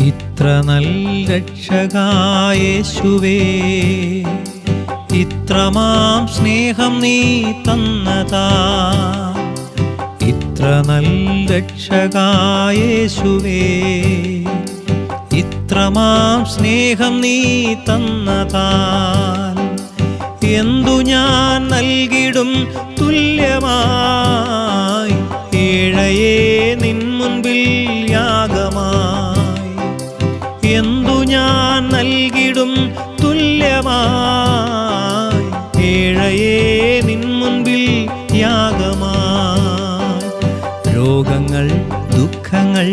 ഇത്ര നല്ല രക്ഷകായേശുവേ, ഇത്രമാം സ്നേഹം നീ തന്നതാ. ഇത്ര നല്ല രക്ഷകായേശുവേ, ഇത്രമാം സ്നേഹം നീ തന്നതാൽ എന്തു ഞാൻ നൽകിടും തുല്യമായി, ഏഴയേ നിൻ മുൻപിൽ യാഗമായി. എന്തു ഞാൻ നൽകിടും തുല്യമായി, ഏഴയേ നിൻ മുൻപിൽ യാഗമായി. രോഗങ്ങൾ, ദുഃഖങ്ങൾ,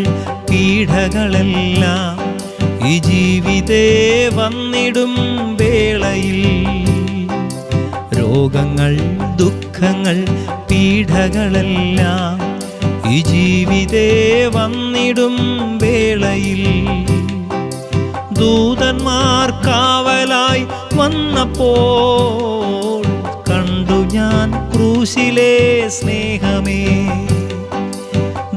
പീഡകളെല്ലാം ഈ ജീവിതേ വന്നിടും വേളയിൽ, രോഗങ്ങൾ, ദുഃഖങ്ങൾ, പീഡകളെല്ലാം ഈ ജീവിതേ വന്നിടും വേളയിൽ, ദൂതന്മാർ കാവലായി വന്നപ്പോൾ കണ്ടു ഞാൻ ക്രൂശിലെ സ്നേഹമേ.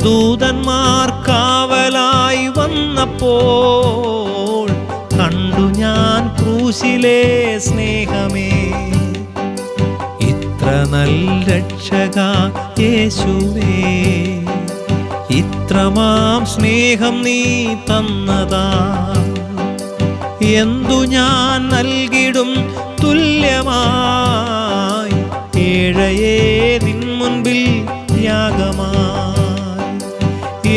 ദൂതന്മാർ കാവലായി വന്നപ്പോൾ കണ്ടു ഞാൻ ക്രൂശിലെ സ്നേഹമേ. ഇത്ര നല്ല രക്ഷകാ യേശുവേ, ഇത്രമാം സ്നേഹം നീ തന്നതാ. എന്തു ഞാൻ നൽകിടും തുല്യമായി, ഏഴയേ നിൻ മുൻപിൽ യാഗമായി.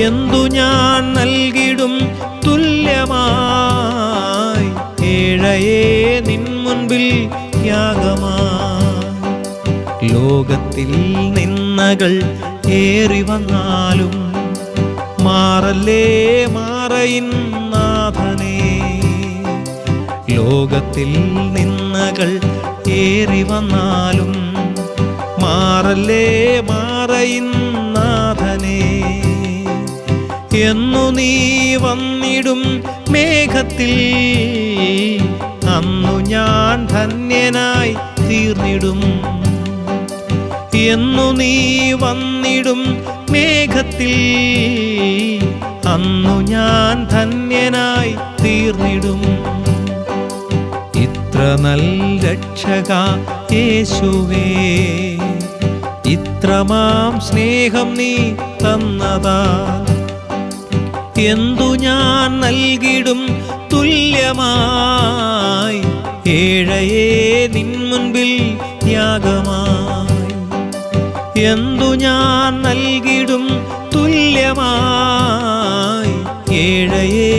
എന്തു ഞാൻ നൽകിടും തുല്യമായി, ഏഴയേ നിൻ മുൻപിൽ യാഗമായി. ലോകത്തിൽ നിന്നകൾ ഏറി വന്നാലും മാറല്ലേ മാറയിൻ നാഥനേ. ലോകത്തിൽ നിന്നകൾ ഏറി വന്നാലും മാറല്ലേ മാറയിൻ നാഥനേ. എന്നു നീ വന്നിടും മേഘത്തിൽ അന്നു ഞാൻ ധന്യനായി തീർന്നിടും. എന്നു നീ വന്നിടും മേഘത്തിൽ അന്നു ഞാൻ ധന്യനായി തീർന്നിടും. ഇത്ര നല്ല രക്ഷകാ യേശുവേ, ഇത്രമാം സ്നേഹം നീ തന്നതാ. എന്തു ഞാൻ നൽകിടും തുല്യമായി, ഏഴയേ നിൻ മുൻപിൽ യാഗമായി. എന്തു ഞാൻ നൽകിടും തുല്യമായി, ഏഴയേ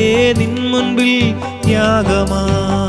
നിൻ മുൻപിൽ യാഗമായി.